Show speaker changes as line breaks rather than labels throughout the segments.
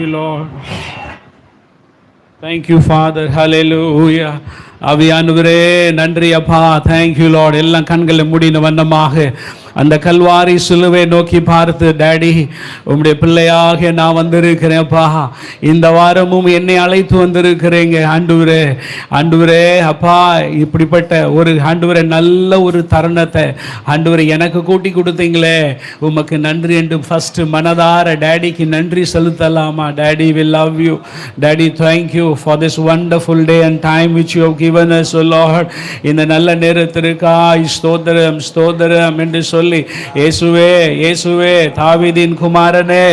you, Lord. Thank you, Father. Hallelujah. ஆவியானவரே நன்றி அப்பா. Thank you, Lord. எல்லாம் கண்களை மூடின வண்ணமாக அந்த கல்வாரி சிலுவை நோக்கி பார்த்து, டாடி உம்முடைய பிள்ளையாக நான் வந்திருக்கிறேன்ப்பா. இந்த வாரமும் என்னை அழைத்து வந்திருக்கிறேங்க ஆண்டவரே. ஆண்டவரே அப்பா, இப்படிப்பட்ட ஒரு ஆண்டவரே நல்ல ஒரு தருணத்தை ஆண்டவரே எனக்கு கூட்டி கொடுத்தீங்களே, உமக்கு நன்றி என்று ஃபர்ஸ்ட் மனதார டாடிக்கு நன்றி செலுத்தலாமா? Daddy we love you. Daddy thank you for this wonderful day and time which you have given us, O Lord. இந்த நல்ல நேரத்திற்காய் ஸ்தோத்திரம் ஸ்தோத்திரம் என்று சொல்லி, இயேசுவே இயேசுவே தாவீதின் குமாரனே,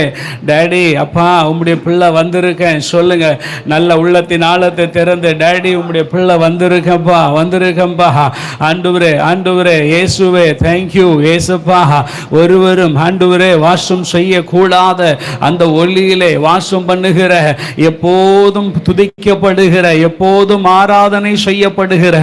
டாடி அப்பா உம்முடைய பிள்ளை வந்திருக்கேன் சொல்லுங்க. நல்ல உள்ளத்தின் ஆழத்தை திறந்து, டாடி உம்முடைய பிள்ளை வந்திருக்கேன்ப்பா வந்திருக்கேன்ப்பா. ஆண்டவரே ஆண்டவரே இயேசுவே தேங்க்யூ இயேசுப்பா. ஒருவரும் ஆண்டவரே வாசம் செய்யக்கூடாத அந்த ஒளியிலே வாசம் பண்ணுகிற, எப்போதும் துதிக்கப்படுகிற, எப்போதும் ஆராதனை செய்யப்படுகிற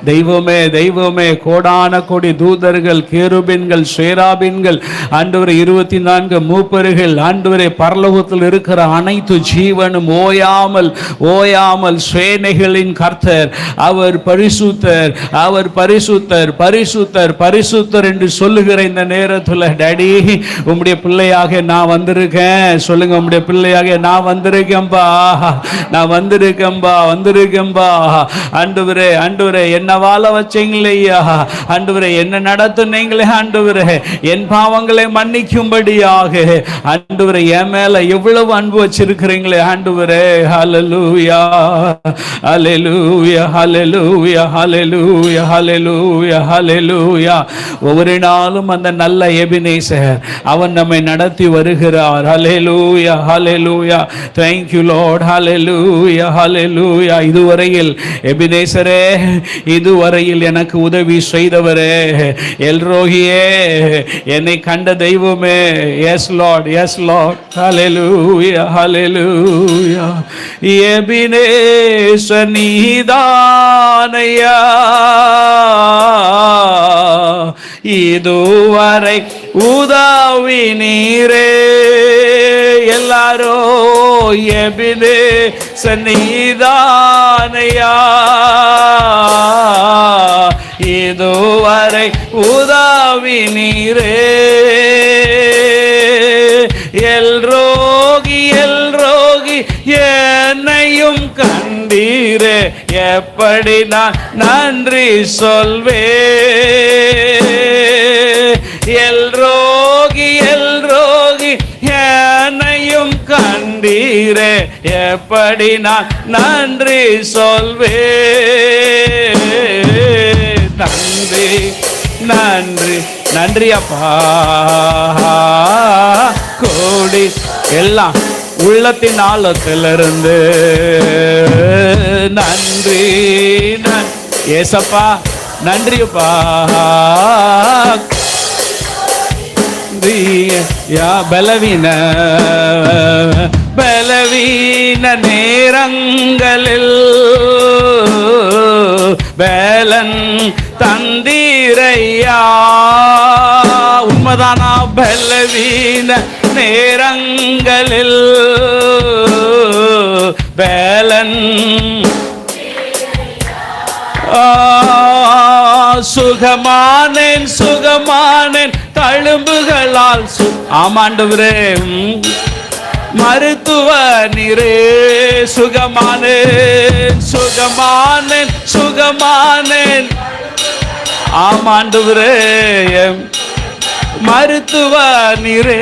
தெய்வமே தெய்வமே, கோடான கோடி தூதர்கள், கேருபீன்கள், சேராபீன்கள், ஆண்டவரே 24 மூப்பர்கள், ஆண்டவரே பரலோகத்தில் இருக்கிற அனைத்து ஜீவனும் ஓயாமல் ஓயாமல் சேனைகளின் கர்த்தர் அவர் பரிசுத்தர், அவர் பரிசுத்தர் பரிசுத்தர் பரிசுத்தர் என்று சொல்லுகிற இந்த நேரத்தில், டாடி உம்முடைய பிள்ளையாக நான் வந்திருக்கேன் சொல்லுங்க. உம்முடைய பிள்ளையாக நான் வந்திருக்கேன்பா, நான் வந்திருக்கேன்பா வந்திருக்கேன்பா. ஆண்டவரே ஆண்டவரே என்ன வாழ வச்சீங்களேயா, ஆண்டவரே என்ன நடத்துனீங்களே, ஆண்டவரே என் பாவங்களை மன்னிக்கும்படியாக, ஆண்டவரே என் மேல எவ்வளவு அன்பு வச்சிருக்கிறீங்களே ஆண்டவரே. ஹல்லேலூயா ஹல்லேலூயா ஹல்லேலூயா ஹல்லேலூயா ஹல்லேலூயா ஹல்லேலூயா. ஒவ்வொரு நாளும் அந்த நல்ல எபினேசர் அவன் நம்மை நடத்தி வருகிறார். ஹல்லேலூயா ஹல்லேலூயா. Thank you Lord. ஹல்லேலூயா ஹல்லேலூயா. இதுவரையில் எபினேசரே, இதுவரையில் எனக்கு உதவி செய்தவரே, எல்ரோகியே, என்னை கண்ட தெய்வமே, எஸ் லார்ட் எஸ் லார்ட். ஹல்லேலூயா ஹல்லேலூயா. எபினேசர் நீதானையா, இதுவரை உதவி நீரே. எல்லாரோ எபினேசர் நீதானையா, இதுவரை உதவி நீரே. எல்ரோகி எல்ரோகி என்னையும் கண்டீரே, எப்படி நான் நன்றி சொல்வே. எல்ரோகி எல்ரோகி என்னையும் கண்டீரே, எப்படி நான் நன்றி சொல்வே. நன்றி நன்றி நன்றி அப்பா. கோடி எல்லாம் உள்ளத்தின் ஆழத்திலிருந்து நன்றி ஏசப்பா நன்றிப்பா. பலவீன பலவீன நேரங்களில் பலன் தந்தீரையா. உண்மைதானா? பலவீன நேரங்களில் பலன் சுகமானேன் சுகமானேன் தழும்புகளால். ஆமாண்டவரே மருத்துவ நீரே, சுகமானேன் சுகமானேன் சுகமானேன். ஆமாண்டவரே மருத்துவ நீரே.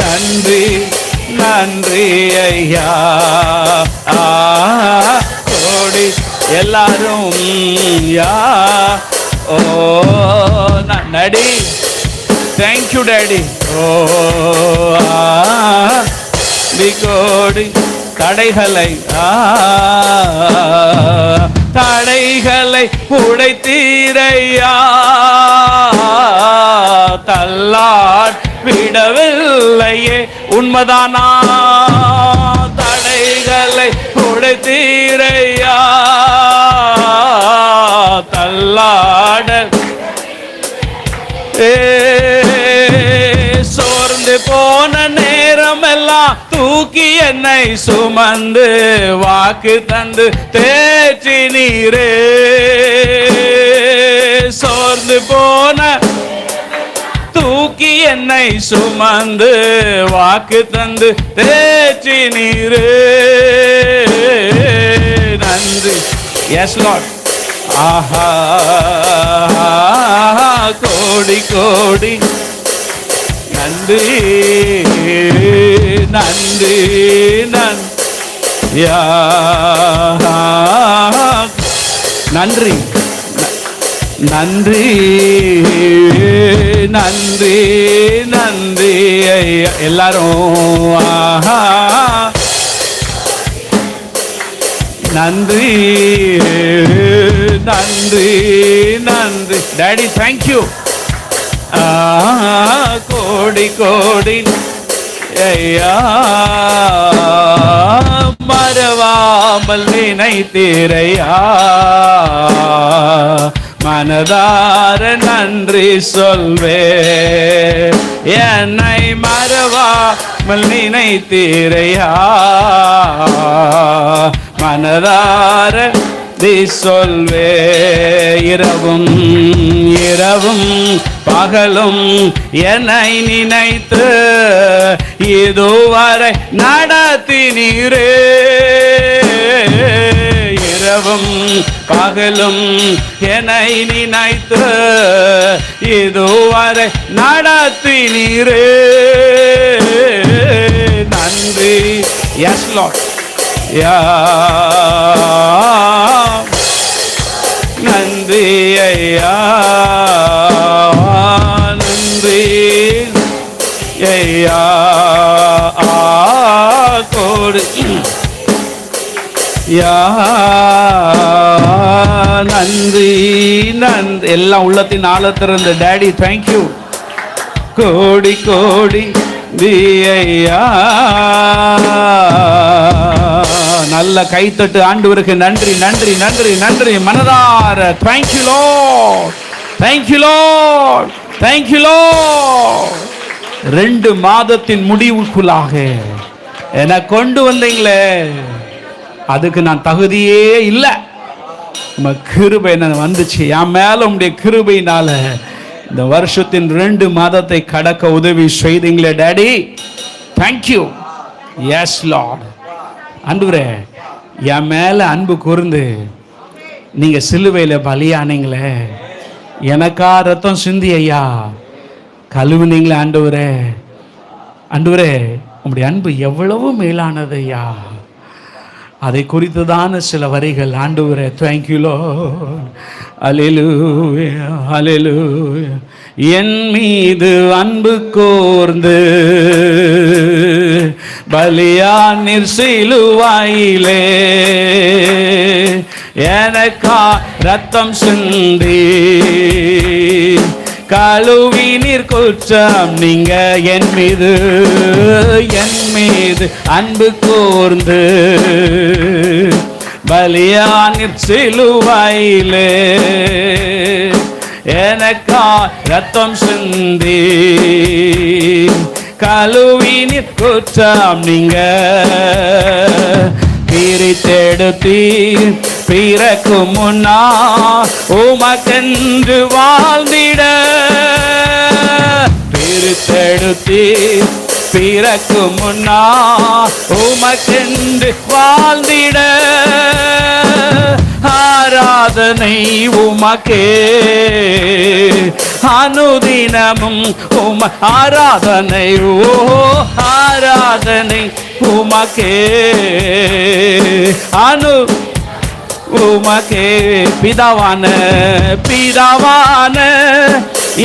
நன்றி நன்றி ஐயா. கோடி எல்லாரும் யா. ஓ நடி. Thank you daddy. ஓ கோடி தடைகளை தடைகளை உடைத்தீரையா. தள்ளாட் விடவில்லையே. உண்மைதானா? தடைகளை உடைத்தீரையா. தள்ளாட சோர்ந்து போன நேரம் எல்லாம் தூக்கி என்னை சுமந்து வாக்கு தந்து தேற்றி நீரே. சோர்ந்து போன தூக்கி என்னை சுமந்து வாக்கு தந்து தேற்றி நீரே. நன்றி. Yes Lord. ஆஹா கோடி கோடி நன்றி நன்றி நன்றி நன்றி நன்றி நன்றி. எல்லாரும் ஆஹா நன்றி நன்றி நன்றி. Daddy thank you. கோடி கோடி ஐயா மறவாமல் நினைத்தீரையா. மனதார நன்றி சொல்வே. என்னை மறவாமல் நினைத்தீரையா. மனதார நீ சொல்வே. இரவும் இரவும் பகலும் என்னை நினைத்து இதுவரை நடத்தினீரே. இரவும் பகலும் என்னை நினைத்து இதுவரை நடத்தினீரே. நன்றி. Yes Lord. நன்றி ஐயா நன்றி ஐயா. கோடி யா நன்றி நன்றி. எல்லாம் உள்ளத்தின் ஆழத்திலிருந்து டாடி தேங்க்யூ. கோடி கோடி ஐயா. நல்ல கைத்தட்டு. ஆண்டவருக்கு நன்றி நன்றி நன்றி நன்றி. மனதார thank you Lord thank you Lord thank you Lord. 2 மாதத்தின் முடிவுக்குள்ளாக என்னை கொண்டு வந்தீங்களே, அதுக்கு நான் தகுதியே இல்லை. உங்க கிருபை என்ன வந்துச்சு என் மேல. உங்களுடைய கிருபையினால இந்த வருஷத்தின் 2 மாதத்தை கடக்க உதவி செய்தீங்களே டாடி. தேங்க்யூ. Yes Lord. ஆண்டவரே, என் மேல அன்பு கூர்ந்து நீங்க சிலுவையில பலியானீங்களே, எனக்கா ரத்தம் சிந்தி ஐயா கழுவுனீங்களே ஆண்டவரே. ஆண்டவரே, உங்களுடைய அன்பு எவ்வளவு மேலானது ஐயா. அதை குறித்துதான சில வரிகள். ஆண்டவரே தேங்க்யூ லார்ட். அல்லேலூயா அல்லேலூயா. என் மீது அன்பு கூர்ந்து பலியானீர் சிலுவையிலே, எனக்கா ரத்தம் சிந்தி கழுவினீர் குற்றம் நீங்க. என் மீது அன்பு கூர்ந்து பலியானீர் சிலுவையிலே, எனக்கா ரத்தம் சிந்தி கழுவினீர் குற்றம் நீங்க. பிரித்தெடுத்தீர் பிறக்கும் முன்னா உமக்கென்று வாழ்ந்திட. பிரித்தெடுத்தீர் பிறக்கும் முன்னா உமக்கென்று வாழ்ந்திட. ஆராதனை உமக்கே அனுதினமும் ஆராதனை. ஓ ஆராதனை உமக்கே உமக்கே. பிதாவான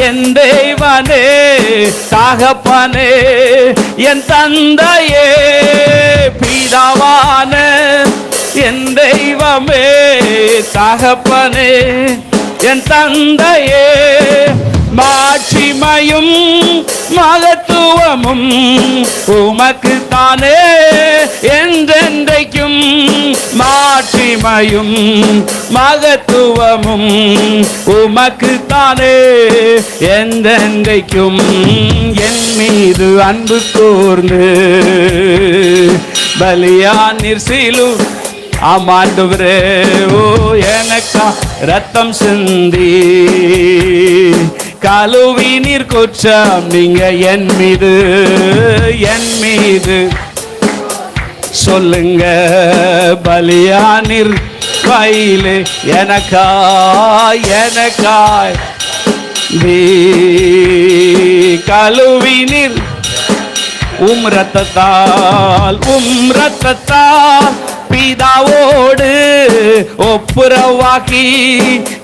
என் தேவனே, தகப்பனே என் தந்தையே. பிதாவான என் தெய்வமே, தகப்பனே என் தந்தையே. மாட்சிமையும் மகத்துவமும் உமக்கு தானே, என்றென்றைக்கும் மாட்சிமையும் மகத்துவமும் உமக்கு தானே, என்றென்றைக்கும். என் மீது அன்பு கூர்ந்து பலியானீர் சிலுவை. ஆமாண்டவரே, ஓ எனக்கா ரத்தம் சிந்தி கழுவி நீர் குற்றம் நீங்க என் மீது சொல்லுங்க. பலியானீர் வயலே எனக்காய் கழுவி நீர் ரத்தத்தால் பிதாவோடு ஒப்புரவாக்கி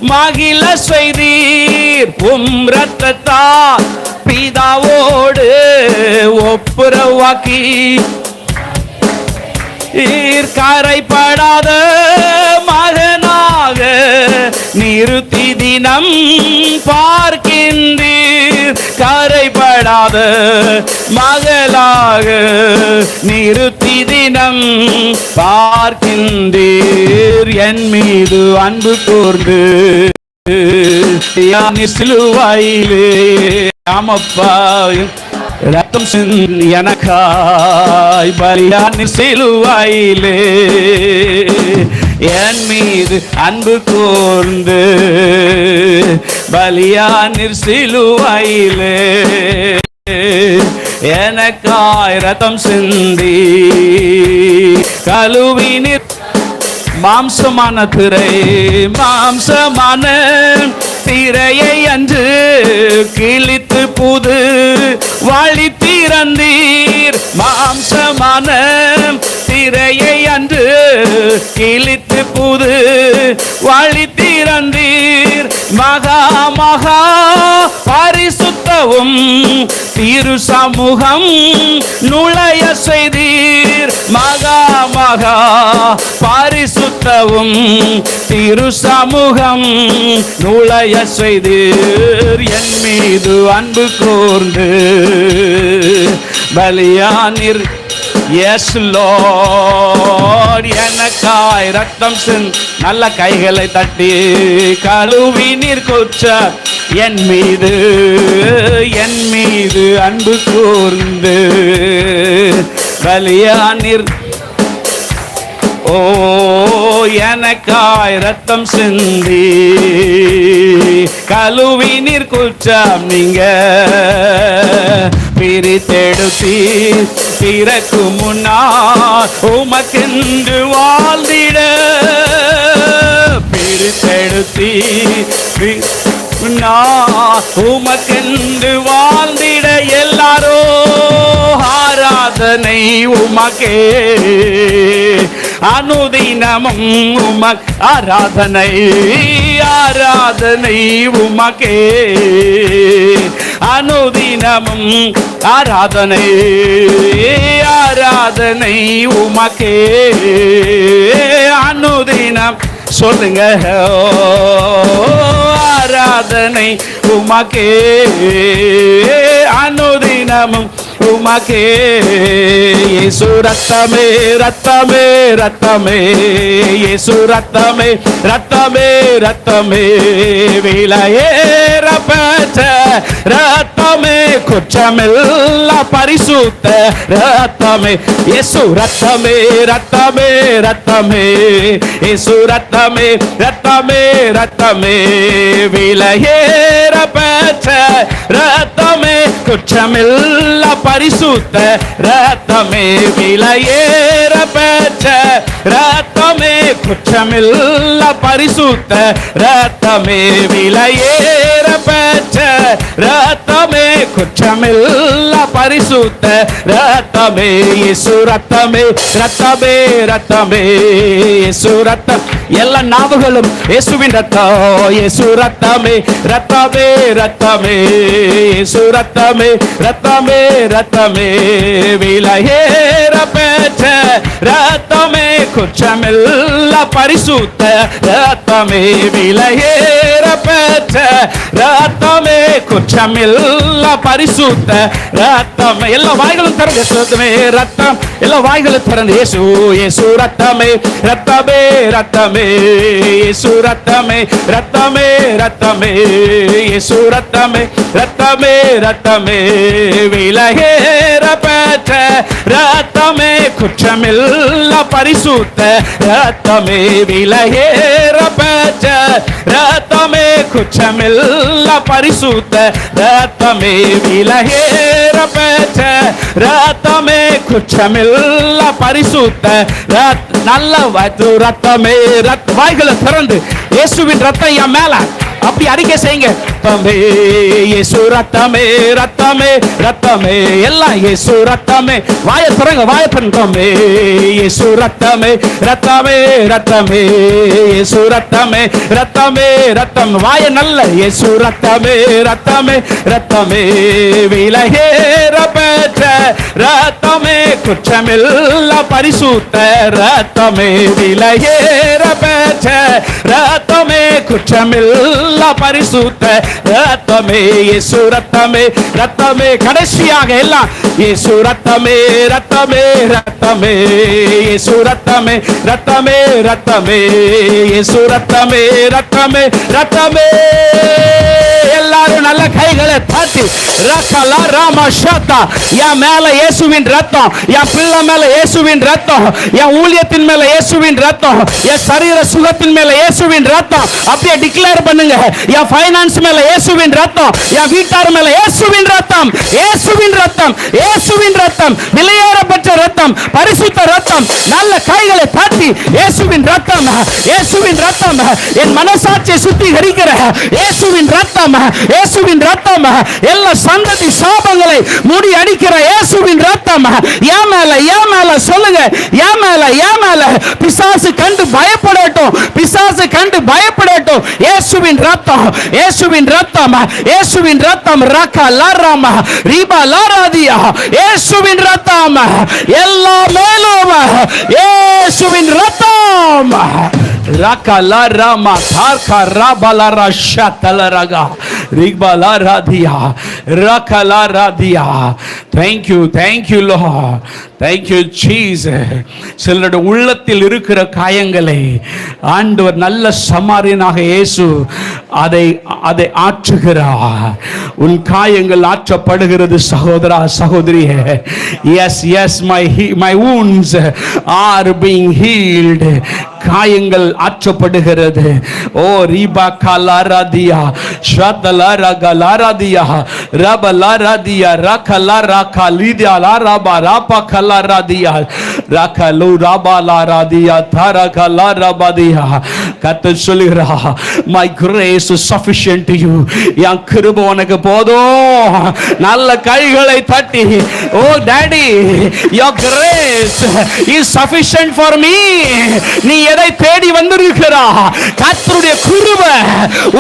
மகிழ செய்தீர். ரத்தத்தால் பிதாவோடு ஒப்புரவாக்கி கரைப்படாத மகனாக நிறுத்தி தினம் பார்க்கின்றீர். கரைப்படாத மகளாக நிறுத்தி தினம் பார்க்கின்றீர். என் மீது அன்பு கூர்ந்து சிலுவையிலே ஆமப்பா ரத்தம் எனக்காய் பலியானீர் சிலுவையிலே என் மீது அன்பு கூர்ந்து பலியானீர் சிலுவையிலே எனக்காய் ரத்தம் சிந்தி கழுவி நீர். மாம்சமான திரையை அன்று கிழித்து புது வழி திறந்தீர். மாம்சமான திரையை அன்று கிழித்து புது வழி திறந்தீர். மகா பரிசுத்தவும் திரு சமூகம் நுழைய செய்தீர். மகா பரிசுத்தவும் திரு சமூகம் நுழைய செய்தீர். என் மீது அன்பு கூர்ந்து பலியானீர். எஸ் லார்ட், எனக்காய் ரத்தம் நல்ல கைகளை தட்டி கழுவி நீர் குற்றம் என் மீது அன்பு கூர்ந்து பலியானீர். ஓ எனக்காய் ரத்தம் சிந்தி கழுவி நீர் குற்றம் நீங்க பிரித்தெடுத்தி பிறக்கு முன்னால் உமக்கென்று வாழ்ந்திட. பிரித்தெடுத்தி உமக்கென்று வாழ்ந்திட எல்லாரோ ஆராதனை உமக்கே. அனுதினமும் உமக் ஆராதனை உமக்கே. அனுதினமும் ஆராதனை உமக்கே. அனுதினம் சொல்லுங்க ஆராதனை உமக்கே. அனுதினமும் உமக்கே. இயேசு ரத்தமே ரத்தமே ரத்தமே, இயேசு ரத்தமே ரத்தமே ரத்தமே, விலையேற பெற்ற ரத்தமே, குற்றமில்லா பரிசுத்த ரத்தமே. இயேசு ரத்தமே ரத்தமே ரத்தமே, இயேசு ரத்தமே ரத்தமே ரத்தமே, விலையேற பெற்ற ரத்தமே, குற்றமில்லா பரிசுத்த ரத்தமே, விலையேற பெற்ற ரத்தமே, குற்றமில்லா பரிசுத்த ரத்தமே, விலையேற பெற்ற ரத்தமே, குற்றமில்லா பரிசுத்த ரத்தமே. இயேசு ரத்தமே ரத்தமே ரத்தமே, இயேசு ரத்தம். எல்லா நாவுகளும் இயேசுவின் ரத்தம், இயேசு ரத்தமே ரத்தமே ரத்தமே, இயேசு ரத்தமே ரத்தமே ரத்தமே, விலையேற பெற்ற ரத்தமே, குற்றமில்லா பரிசுத்த ரத்தமே, விலையேற பெற்ற பெற்ற ரத்தமே, குற்றமில்ல பரிசுத்த ரத்தமே. எல்லா வாய்களும் திறந்து ரத்தமே, ரத்தம். எல்லா வாய்களும் திறந்து இயேசு, இயேசு ரத்தமே, ரத்தமே, ரத்தமே, இயேசு ரத்தமே, ரத்தமே, ரத்தமே, இயேசு ரத்தமே, ரத்தமே, ரத்தமே, விலகேற பெற்ற ரத்தமே, குற்றமில்ல பரிசுத்த ரத்தமே, விலகேற பெற்ற ரத்தமே, குற்றமில்ல பரிசுத்த ரத்தமே, விலகேற பெற்ற ரத்தமே, குற்றமில்ல பரிசுத்த நல்ல ரத்தமே. வாய்களை திறந்து இயேசுவின் ரத்தம் என் மேல அப்படி அறிக்கை செய்யுங்க. ரத்தமே, இயேசு ரத்தமே, ரத்தமே, ரத்தமே, எல்லாம் இயேசு ரத்தமே. வாயை திறங்க, வாயை திறந்தமே, இயேசு ரத்தமே, ரத்தமே, ரத்தமே, இயேசு ரத்தமே, ரத்தமே, ரத்தம். வாயை நல்ல இயேசு ரத்தமே, ரத்தமே, ரத்தமே, விலகேற பெற்ற ரத்தமே, குற்றமில்ல பரிசுத்த ரத்தமே, விலகேற பெற்ற ரத்தமே, குற்றமில்ல பரிசுத்த ரத்தமே, இயேசு ரத்தமே, ரத்தமே. கடைசியாக எல்லாம் இயேசு ரத்தமே, ரத்தமே, ரத்தமே, இயேசு ரத்தமே, ரத்தமே, ரத்தமே, இயேசு ரத்தமே, ரத்தமே, ரத்தமே. எல்லாரும் நல்ல கைகளை தட்டி ரக்கலா ராமா ஷாத்தா. என் மேல இயேசுவின் ரத்தம், என் பிள்ளை மேல இயேசுவின் ரத்தம், என் ஊழியத்தின் மேல இயேசுவின் ரத்தம், என் சரீர சுகத்தின் மேல இயேசுவின் ரத்தம். அப்படியே டிக்ளேர் பண்ணுங்க. என் ஃபைனான்ஸ் மேல இயேசுவின் ரத்தம், என் வீட்டார் மேல இயேசுவின் ரத்தம், இயேசுவின் ரத்தம், இயேசுவின் ரத்தம், விலையேறப்பட்ட ரத்தம், பரிசுத்த ரத்தம். நல்ல கைகளை தட்டி இயேசுவின் ரத்தம், இயேசுவின் ரத்தம், என் மனசாட்சியை சுத்திகரிக்கிற இயேசுவின் ரத்தம், இயேசுவின் ரத்தம், எல்லா சந்ததி சாபங்களை மூடி அடிக்கிற இயேசுவின் ரத்தம் என் மேல, என் மேல சொல்லுங்க. என் மேல, என் மேல. பிசாசு கண்டு பயப்படட்டும், பிசாசு கண்டு பயப்படட்டும். இயேசுவின் ரத்தம், இயேசுவின் ரத்தம், இயேசுவின் ரத்தம். ரக்க லரம ரிபா லராதியா, இயேசுவின் ரத்தம். எல்லா மேலும் இயேசுவின் ரத்தம். ரக்கலா Rama தார்கா ராபலா Rasha தலரகா ரிக்பலா ராதியா ரக்கலா ராதியா. Thank you, thank you Lord, thank you Jesus. சிலருடைய உள்ளத்தில் இருக்கிற காயங்களை ஆண்டவர் நல்ல சமாரியனாக இயேசு அதை ஆற்றுகிறார். உன் காயங்கள் ஆற்றப்படுகிறது சகோதரா, சகோதரியே. Yes, yes, my wounds are being healed. காயங்கள் ஆற்றப்படுகிறது. ஓ ரிபா கலாராதியா ஷதலாரகலாராதியா ரபலாராதியா ரகலாராகலிதியா லாரபா ராபா கலாராதியா ரகலு ரபலாராதியா தரகலாரபதியா. கர்த்தர் சொல்கிறார், my grace is sufficient to you. என் கிருபை உனக்கு போதும். நல்ல கைகளை தட்டி, ஓ daddy, your grace is sufficient for me. நீ எதை தேடி வந்திருக்கிறா? கர்த்தருடைய கிருபை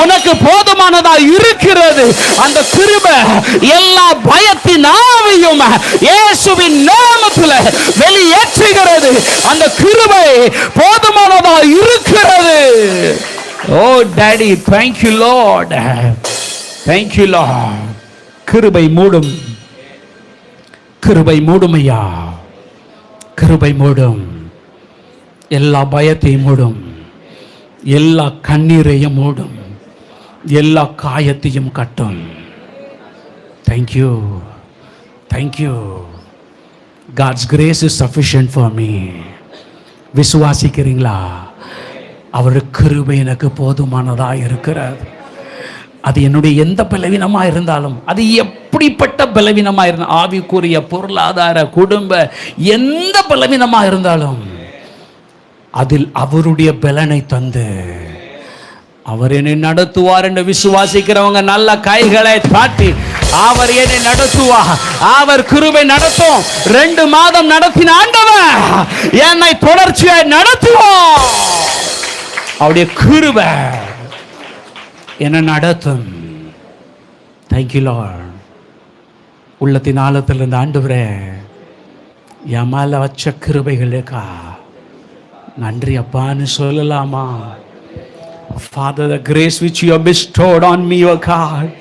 உனக்கு போதுமானதா இருக்கிறது. அந்த கிருபை எல்லா பயத்தின் ஆவியும் இயேசுவின் நாமத்தில் வெளியேற்றுகிறது. அந்த கிருபை போதுமானதா இருக்கிறது. ஓ daddy, thank you Lord, thank you Lord. கிருபை மூடும், கிருபை மூடுமையா, கிருபை மூடும். எல்லா பயத்தையும் மூடும், எல்லா கண்ணீரையும் மூடும், எல்லா காயத்தையும் கட்டும். Thank you, thank you. God's grace is sufficient for me. விசுவாசிக்கிறீங்களா? அவருடைய கிருபை எனக்கு போதுமானதா இருக்கிறது. அது என்னுடைய எந்த பலவீனமா இருந்தாலும், அது எப்படிப்பட்ட பலவீனமா இருந்தாலும், ஆவிக்குரிய, பொருளாதார, குடும்ப, எந்த பலவீனமா இருந்தாலும் அதில் அவருடைய பலனை தந்து அவர் என்னை நடத்துவார் என்று விசுவாசிக்கிறவங்க நல்ல கைகளை தாட்டி, அவர் என்னை நடத்துவார், அவர் கிருபை நடத்தும். 2 மாதம் நடத்தின ஆண்டவர் என்னை தொடர்ச்சியாய் நடத்துவார். அவருடைய கிருபை என்னை நடத்தும். Thank you Lord. உள்ளத்தின் ஆழத்தில் இருந்த ஆண்டவரே, என் மேல வச்ச கிருபைகளுக்கா நன்றி அப்பான்னு சொல்லலாமா? Father, the grace which you have bestowed on me, O God,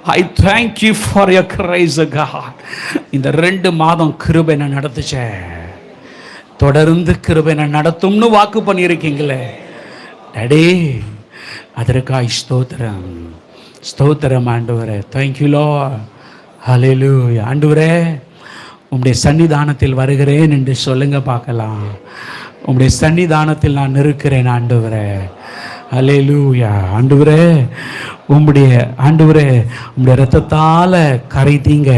I thank you for your grace, O God. இந்த 2 மாதம் கிருபை நான் நடத்துச்சே, தொடர்ந்து கிருபை நான் நடத்தும்னு வாக்கு பண்ணியிருக்கீங்களே டாடி, அதற்காக ஸ்தோத்திரம், ஸ்தோத்திரம் ஆண்டவரே. Thank you lord. ஹல்லேலூயா. ஆண்டவரே, உம்முடைய சன்னிதானத்தில் வருகிறேன் என்று சொல்லுங்க பார்க்கலாம். உம்முடைய சன்னிதானத்தில் நான் இருக்கிறேன் ஆண்டவரே. ஹல்லேலூயா. ஆண்டவரே, உம்முடைய ஆண்டவரே, உம்முடைய இரத்தத்தால கரைத்தீங்க,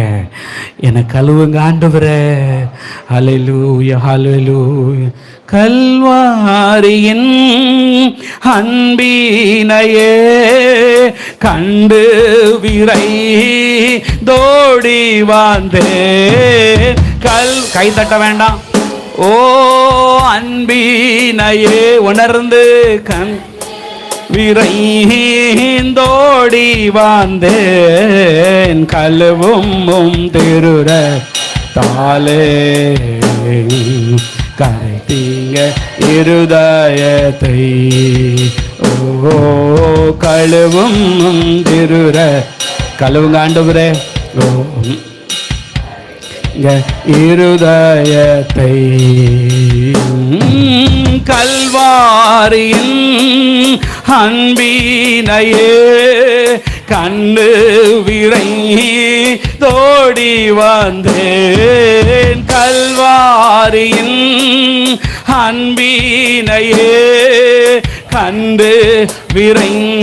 என்னை கழுவுங்க ஆண்டவரே. ஹல்லேலூயா, ஹல்லேலூயா. கல்வாரியின் அன்பினையே கண்டு விரை தோடி வந்தேன். கை தட்ட வேண்டாம். ஓ அன்பினையே உணர்ந்து விரைந்தோடி வந்தேன், கழுவும் திருரத்தாலே கரைத்தீங்க இருதயத்தை. ஓ கழுவும் திருர கழுவுங்க ஆண்டவரே. ஓ இருதயத்தை. கல்வாரியின் அன்பினையே கண்டு விரை தோடி வந்தேன், கல்வாரியின் அன்பினையே கண்டு விரைந்தோடி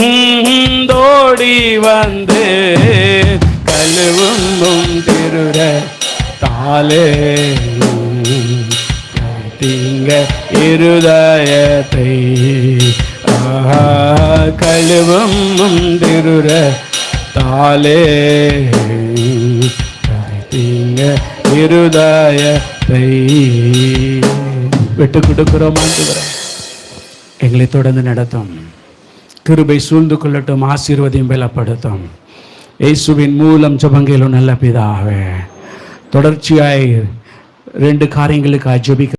வந்தேன், கழுவும் திருர தாலே தீங்க இருதயத்தை. கழுவும் திருர தாலே தீங்க இருதயத்தை. விட்டு கொடுக்கிறோம் ஆண்டவரே, எங்களை தொடர்ந்து நடத்தும், கிருபை சூழ்ந்து கொள்ளட்டும், ஆசீர்வதியும் பலப்படுத்தும். இயேசுவின் மூலம் ஜெபங்களும் நல்ல பிதாவே. தொடர்ச்சியாய் 2 காரியங்களுக்கு ஜெபிக்க